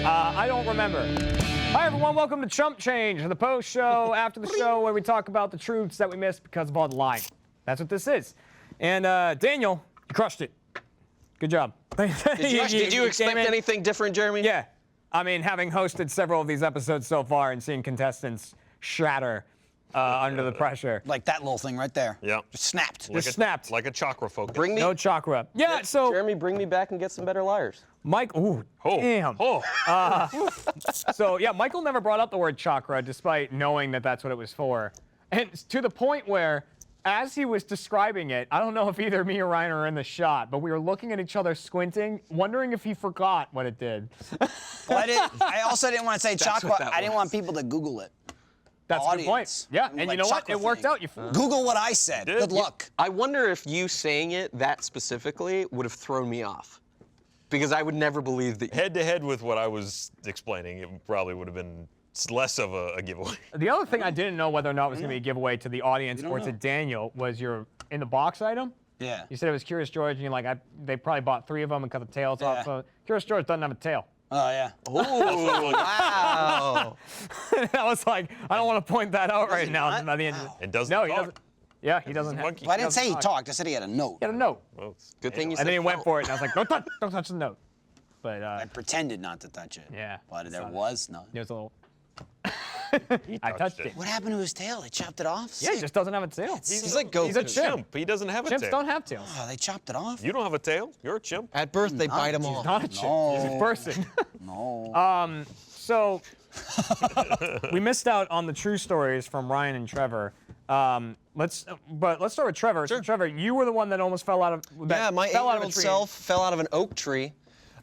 I don't remember. Hi, everyone. Welcome to Chump Change, the post show after the show where we talk about the truths that we missed because of all the lying. That's what this is. And Daniel, you crushed it. Good job. Did you expect anything different, Jeremy? Yeah. I mean, having hosted several of these episodes so far and seeing contestants shatter under the pressure. Like that little thing right there. Yeah. Just snapped. Just snapped. Like a chakra focus. Bring me, No chakra. Yeah, so Jeremy, bring me back and get some better liars. Mike, ooh, damn. So yeah, Michael never brought up the word chakra despite knowing that that's what it was for. And to the point where, as he was describing it, I don't know if either me or Ryan are in the shot, but we were looking at each other squinting, wondering if he forgot what it did. Well, I also didn't want to say chakra. what that I didn't was. want people to Google it. That's a good point. Audience. Yeah, and Like you know what? chakra It worked thing. out, you fool. Google what I said. Did? Good luck. I wonder if you saying it that specifically would have thrown me off. Because I would never believe that. Head to head with what I was explaining, it probably would have been less of a giveaway. The other thing I didn't know whether or not it was going to be a giveaway to the audience or to Daniel was your in the box item. Yeah. You said it was Curious George, and you're like, they probably bought 3 of them and cut the tails off. So Curious George doesn't have a tail. Oh, yeah. Oh, wow. I was like, I don't want to point that out right now. not? By the end. Wow. And doesn't No, he talk. doesn't. Yeah, he doesn't have. monkey. Well, I didn't say he talk. talked. I said he had a note. He had a note, Well, it's- Good thing you said and then he went felt. for it, and I was like, don't touch the note. But I pretended not to touch it. Yeah. But there was none. it was a little. He I touched it. What happened to his tail? They chopped it off? Yeah, he just doesn't have a tail. He's like Goku. He's a chimp. chimp. He doesn't have a Chimps tail. don't have tails. Oh, they chopped it off? You don't have a tail. You're a chimp. At birth, they bite them off. Not a chimp. No. He's a person. No. So we missed out on the true stories from Ryan and Trevor. Let's start with Trevor. So Trevor, you were the one that almost fell out of. Yeah, my fell out of a 8-year-old tree. self fell out of an oak tree.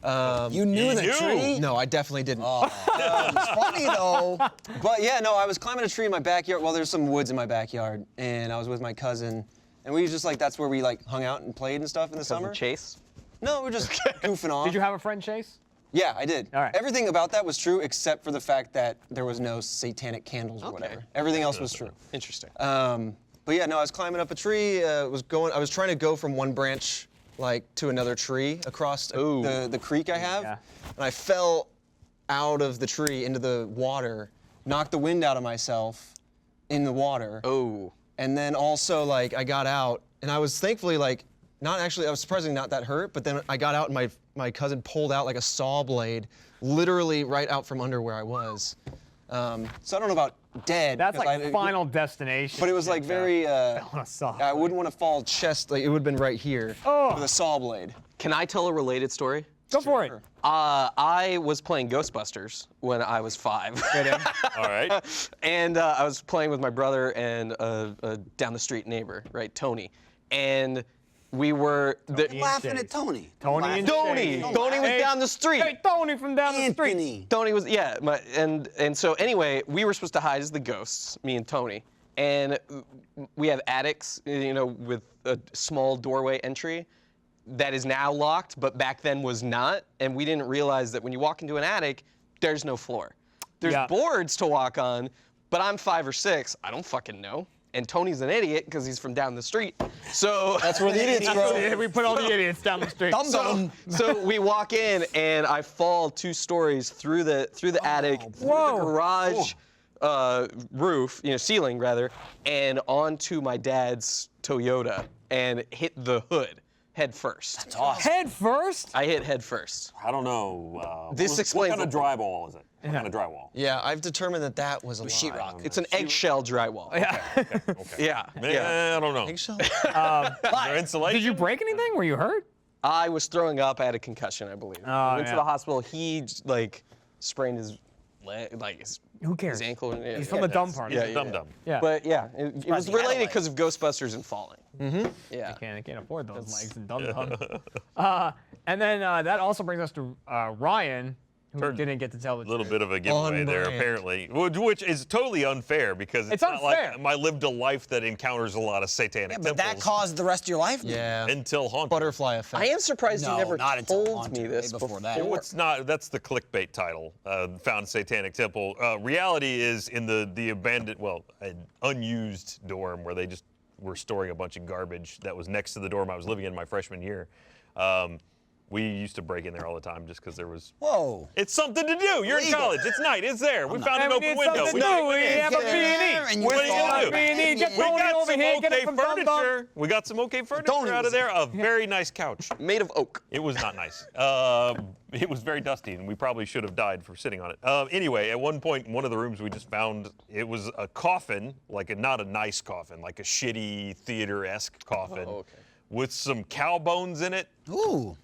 You knew the knew. tree? No, I definitely didn't. Oh, it's funny, though. But yeah, no, I was climbing a tree in my backyard. Well, there's some woods in my backyard, and I was with my cousin, and we just like that's where we like hung out and played and stuff in the summer. Chase. No, we're just goofing off. Did you have a friend, Chase? Yeah, I did. All right. Everything about that was true except for the fact that there was no satanic candles or whatever. Everything else was true. Interesting. But yeah, no, I was climbing up a tree. I was trying to go from one branch like to another tree across the creek I have, Yeah. and I fell out of the tree into the water, knocked the wind out of myself in the water. Oh. And then also like I got out, and I was thankfully like I was surprisingly not that hurt, but then I got out and my cousin pulled out like a saw blade, literally right out from under where I was. So I don't know about dead. That's 'cause like Final Destination. But it was like very. on a saw. I wouldn't want to fall chest. Like it would have been right here with a saw blade. Can I tell a related story? Go for it. I was playing Ghostbusters when I was 5. All right. And I was playing with my brother and a down the street neighbor, right, Tony. And we were Laughing Chase. at Tony. Tony and Tony. Chase. Tony was Hey, down the street. Hey, Tony from down the street. Anthony. Tony was, yeah, and so anyway, we were supposed to hide as the ghosts, me and Tony. And we have attics, you know, with a small doorway entry that is now locked, but back then was not. And we didn't realize that when you walk into an attic, there's no floor. There's boards to walk on, but I'm 5 or 6. I don't fucking know. And Tony's an idiot because he's from down the street. So That's where the idiots grow. Yeah, we put all the idiots down the street. So we walk in and I fall 2 stories through the attic, through the garage roof, ceiling rather, and onto my dad's Toyota and hit the hood head first. That's awesome. Head first? I hit head first. I don't know. This explains What kind of drywall is it? What kind of drywall? Yeah, I've determined that was a lie. Sheetrock. It's an eggshell drywall. Yeah. Yeah. I don't know. Eggshell? Is there insulation? Did you break anything? Were you hurt? I was throwing up. I had a concussion, I believe. Oh, Went yeah. to the hospital. He sprained his leg, Who cares? his ankle. Yeah, He's from the dumb part. Yeah, Dum-dum. Yeah. But yeah, it was he had a related leg. because of Ghostbusters and falling. Mm-hmm. Yeah. I can't afford those legs and dum-dum. And then that also brings us to Ryan, who didn't get to tell the A little truth. bit of a giveaway there, brand. apparently, which is totally unfair because it's not unfair. like I lived a life that encounters a lot of satanic Yeah, but that temples caused the rest of your life? Yeah. until haunted. Butterfly effect. I am surprised No, you never not until told Haunted, me this way before that. No, it's not. That's the clickbait title. Found satanic temple. Reality is in the abandoned, an unused dorm where they just were storing a bunch of garbage that was next to the dorm I was living in my freshman year. We used to break in there all the time just because there was. Whoa. It's something to do. You're in Legal. college. It's night. It's there. We found an And we open need window. something We to gotta do. get We in. have a Get in there B&E. and What are you gonna do? B&E, get We Tony got over some here, get it okay from Dum Dum. furniture. We got some okay furniture out of there. A very nice couch. Made of oak. It was not nice. It was very dusty, and we probably should have died for sitting on it. Anyway, at one point in one of the rooms, we just found it was a coffin, not a nice coffin, like a shitty theater-esque coffin, okay. with some cow bones in it. Ooh.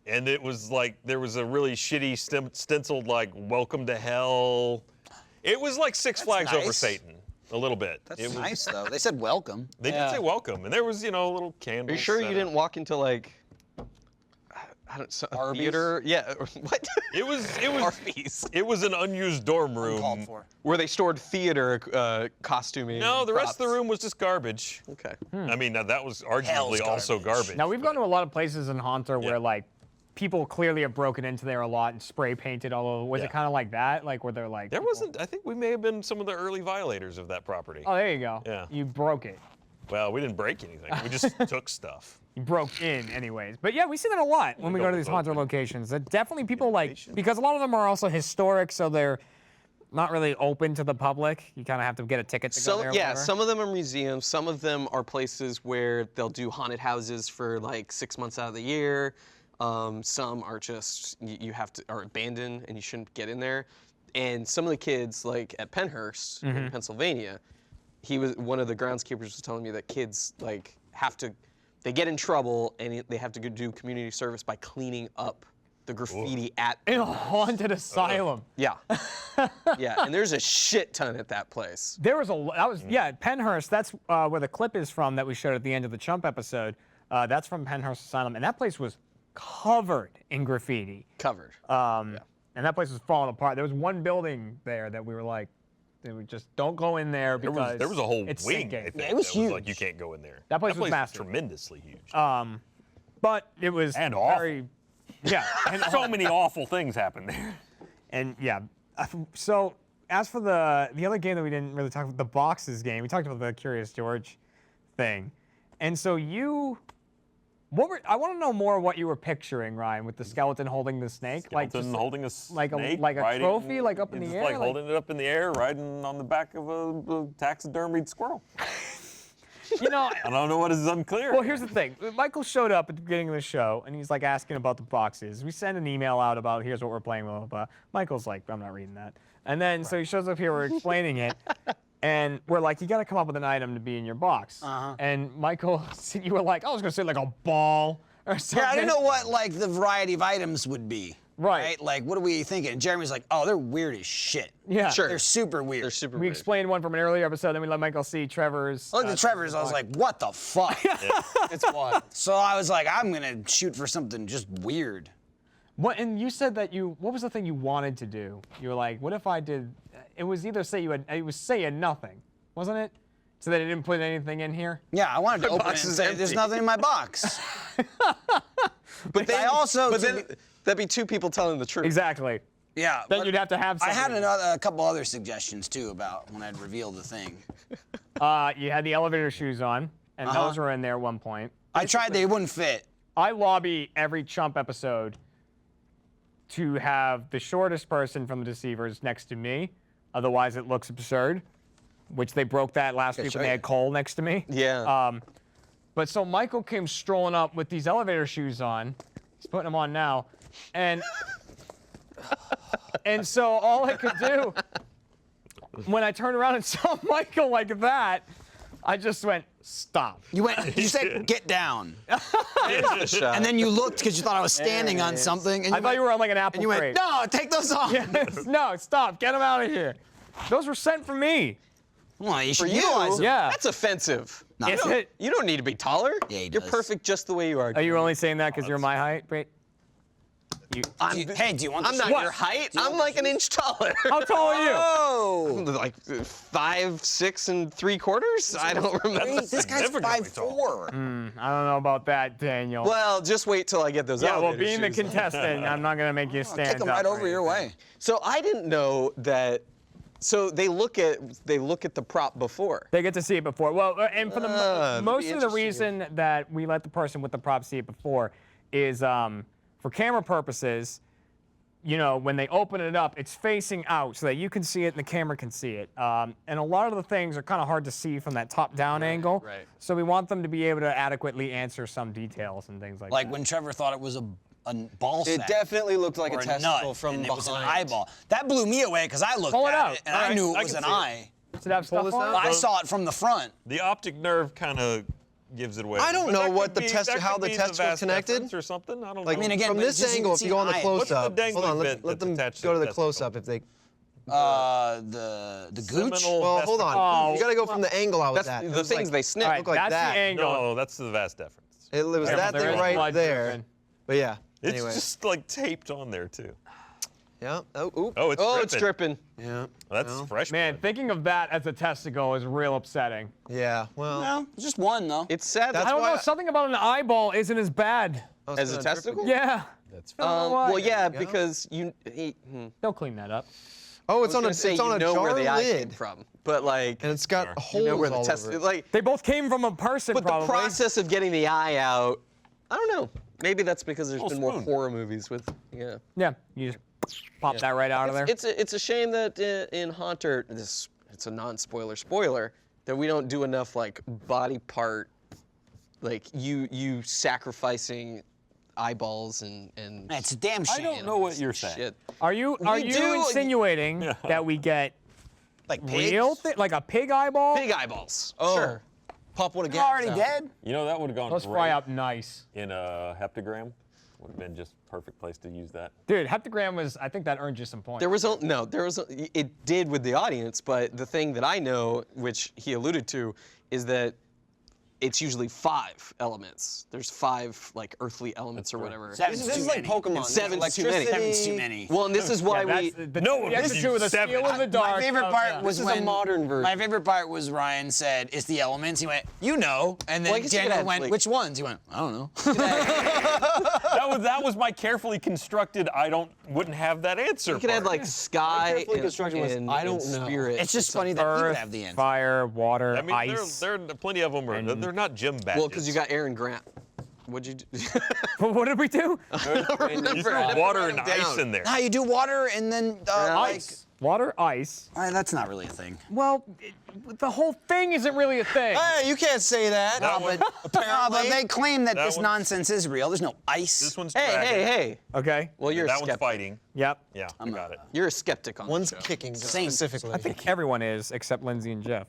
And it was like there was a really shitty stenciled like "Welcome to Hell." It was like Six Flags Over nice. Satan, a little bit. That's it was, nice, though. They said welcome. They did say welcome, and there was a little candle. Are you sure you set up. didn't walk into like a Arby's? theater? Yeah. What? It was Arby's. it was an unused dorm room. Called for. Where they stored theater costuming. No, the rest of the props. room was just garbage. Okay. I mean, that was arguably Hell's also garbage. garbage. Now we've gone to a lot of places in Haunter Yeah. where like people clearly have broken into there a lot and spray painted all over. Was Yeah. it kind of like that? Like where they're like There people- wasn't. I think we may have been some of the early violators of that property. Oh, there you go. Yeah. You broke it. Well, we didn't break anything. We just took stuff. You broke in anyways. But yeah, we see that a lot when we go to these haunted locations. That definitely people like, because a lot of them are also historic, so they're not really open to the public. You kind of have to get a ticket to go there. or Yeah, whatever. some of them are museums. Some of them are places where they'll do haunted houses for like 6 months out of the year. Some are just are abandoned and you shouldn't get in there. And some of the kids, like at Pennhurst in Pennsylvania, one of the groundskeepers was telling me that kids like they get in trouble and they have to go do community service by cleaning up the graffiti at In a haunted asylum. yeah, yeah. And there's a shit ton at that place. There was Pennhurst. That's where the clip is from that we showed at the end of the Chump episode. That's from Pennhurst Asylum, and that place was covered in graffiti. Covered. And that place was falling apart. There was one building there that we were like, they would just don't go in there because There was a whole it's wing. sinking. I think, Yeah, it was that was like huge. you can't go in there. That place was massive. tremendously huge. But it was And awful. very, yeah, and So many awful things happened there. And yeah, so as for the other game that we didn't really talk about, the boxes game, we talked about the Curious George thing. And so I want to know more what you were picturing, Ryan, with the skeleton holding the snake. Skeleton holding a like a- snake, like a riding- trophy, like up in the just air, like like- holding it up in the air, riding on the back of a taxidermied squirrel. You know, I don't know what is unclear. well, here's the thing. Michael showed up at the beginning of the show, and he's like asking about the boxes. We send an email out about here's what we're playing, blah, blah, blah. Michael's like, I'm not reading that. And then so he shows up here, we're explaining it. And we're like, you got to come up with an item to be in your box. And Michael, you were like, I was going to say like a ball or something. Yeah, I didn't know what like the variety of items would be. Right. Like, what are we thinking? And Jeremy's like, oh, they're weird as shit. Yeah. Sure. They're super weird. They're super We weird. explained one from an earlier episode, then we let Michael see Trevor's. I looked at Trevor's, I was like, what the fuck? It's wild. So I was like, I'm gonna shoot for something just weird. What? And you said that what was the thing you wanted to do? You were like, what if I did? It was either it was say nothing, wasn't it? So that it didn't put anything in here. Yeah, I wanted to open it box and is say, there's empty. nothing in my box. But I also, But to then that'd be two people telling the truth. Exactly. Yeah. Then but you'd have to have I something. had a couple other suggestions too about when I'd reveal the thing. You had the elevator shoes on, and those were in there at one point. I tried, they wouldn't fit. I lobby every Chump episode to have the shortest person from the Deceivers next to me. Otherwise, it looks absurd. Which they broke that last week when they had Cole next to me. Yeah. But so Michael came strolling up with these elevator shoes on. He's putting them on now. And so all I could do, when I turned around and saw Michael like that, I just went, stop. You said, get down. Here's the shot. And then you looked because you thought I was standing on something. And I thought you were on like an apple And you went, crate. no, take those off. No, stop. Get them out of here. Those were sent for me. Well, you For should you, utilize them. Yeah. that's offensive. No, Is no. it? You don't need to be taller. Yeah, he You're does. perfect just the way you are. Are you only saying that because you're my height, Brett? Hey, do you want I'm the not shoes? your height. I'm like an inch taller. How tall are you? Oh. Like 5'6" 3/4. I don't remember. This guy's significantly tall. 5'4". I don't know about that, Daniel. Well, just wait till I get those yeah, well, elevator being the shoes. contestant, I'm not going to make you stand Kick them up right or over your anything. way. So I didn't know that. So they look at the prop before. They get to see it before. Well, and for that'd be most of the interesting. reason that we let the person with the prop see it before is for camera purposes, you know, when they open it up, it's facing out so that you can see it and the camera can see it. And a lot of the things are kind of hard to see from that top-down angle. right. So we want them to be able to adequately answer some details and things like that. Like when Trevor thought it was a ball It sack. definitely looked like or a a testicle nut, from and behind. it was an eyeball. That blew me away because I looked Pull it at out. it and All I right, knew it I was can an see it. eye. Does it have stuff this on out? it? I saw it from the front. The optic nerve kind of gives it away. I don't But know that what could the be- test- that how could the be testicle vas connected. deferens or something. I don't Like, know. I mean, again, from but this just you angle, can if see you go on the an eye. close What's the up, hold on, dangly bit let that's them attached to go to the the close testicle? up if they. The gooch. Seminal Well, hold on. Oh. You gotta go from the angle I was That's at. It the was things like, they snip. All right, look like that's that. the angle. No, that's the vas deferens. It was Yeah, that there thing is right blood there. dripping. But yeah. It's Anyway. just like taped on there too. Yeah. Oh. Oop. Oh, it's Oh, dripping. it's dripping. Yeah. That's Well, fresh. Man, blood. thinking of that as a testicle is real upsetting. Yeah. Well. No, just one though. It's sad. That's I don't know, why- something about an eyeball isn't as bad. I was As a gonna drip testicle? it. Yeah. That's I don't know why. well, yeah, go. because They'll clean that up. Oh, I it's was on a gonna say it's on you a know jar where the eye came lid, from, but like and it's got Sure. holes you know where the all test over it. like. They both came from a person, But probably. the process of getting the eye out, I don't know. Maybe that's because there's Oh, been more spoon. horror movies with, yeah. Yeah, you just pop that right out of there. It's a shame that in Haunter, it's a non-spoiler spoiler, that we don't do enough like body part, like you sacrificing eyeballs and It's a damn I shame. don't know what you're saying. shit. Are you do- insinuating that we get Like real pigs? like a pig eyeball? Big eyeballs. Oh. Sure. Pop one again. They're already dead. You know that would have gone Let's great fry up nice. in a heptagram. Would have been just perfect place to use that. Dude, heptagram was, I think that earned you some points. It did with the audience, but the thing that I know, which he alluded to, is that it's usually 5 elements. There's 5 like earthly elements or whatever. Seven's This too is like many. Pokemon. And seven's too many. Seven's too many. Well, and this is why Yeah, we. that's the, No one the would extra use 2 with a seven. steal in the dark. My favorite Oh, part yeah. was This is a when modern version. My favorite part was Ryan said, "It's the elements." He went, "You know," and Well, I then guess you could Daniel add, went, like- "Which ones?" He went, "I don't know." That was my carefully constructed. Wouldn't have that answer. You could add part. like sky carefully and, constructed was, and, I don't and know. spirit. It's just funny that he would Earth, have the answer. fire, water, I mean, ice. there are plenty of them. They're not gym badges. well, because you got Aaron Grant. What'd you do? What did we do? You remember. threw I never water wrote and them down. ice in there. Nah, you do water and then Ice. Water, ice. That's not really a thing. Well, the whole thing isn't really a thing. Hey, you can't say that. That one- No, but they claim that, That this one's- nonsense is real. There's no ice. This one's Hey, dragon. hey. Okay. Well, you're a That one's skeptic. fighting. Yep. Yeah, I got it. You're a skeptic on One's the show. kicking Same. specifically. I think everyone is except Lindsay and Jeff.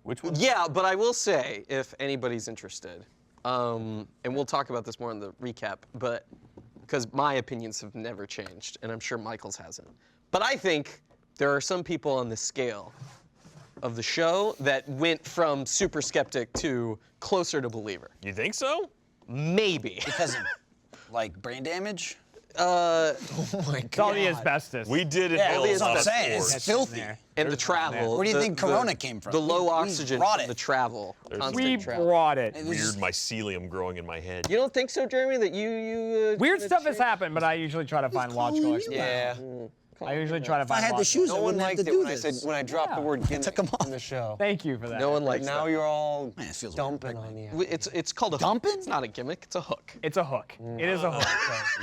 Which one? Yeah, but I will say, if anybody's interested, and we'll talk about this more in the recap, but because my opinions have never changed, and I'm sure Michael's hasn't. But I think there are some people on the scale of the show that went from super skeptic to closer to believer. You think so? Maybe. Because of like brain damage. Oh my It's all god. the asbestos. We did it. Yeah, all that's what I'm about saying. sports. It's filthy. there. And the travel. Where do you the- think the- Corona came from? The low We oxygen brought from it. the travel. constant We travel. brought it. It was Weird just- mycelium growing in my head. You don't think so, Jeremy? That you Weird kinda stuff has changed? happened, but I usually try to find logical Yeah. explanations. I usually try to If I find had the logical- shoes, I No one wouldn't have liked to it do when I this. said when I dropped the word gimmick took 'em off. in the show. Thank you for that. No one likes Now that. you're all Man, it feels dumping on the. It's called a Dumping? hook. It's not a gimmick. It's a hook. It's a hook. It is a hook.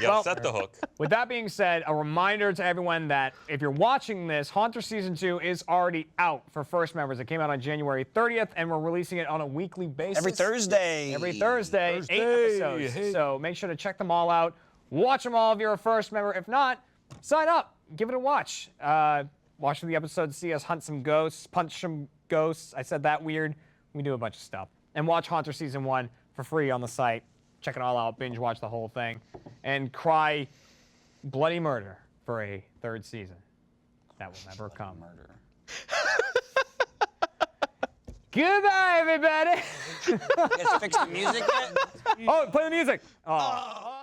Yeah, Well- set the hook. With that being said, a reminder to everyone that if you're watching this, Haunter Season 2 is already out for first members. It came out on January 30th, and we're releasing it on a weekly basis. Every Thursday. Every Thursday, 8 episodes. Hey. So make sure to check them all out. Watch them all if you're a first member. If not, sign up. Give it a watch. Watch the episodes, see us hunt some ghosts, punch some ghosts. I said that weird. We do a bunch of stuff. And watch Haunter Season 1 for free on the site. Check it all out. Binge watch the whole thing. And cry bloody murder for a 3rd season. That will never come. Murder. Goodbye, everybody. You guys fixed the music yet? Oh, play the music. Oh.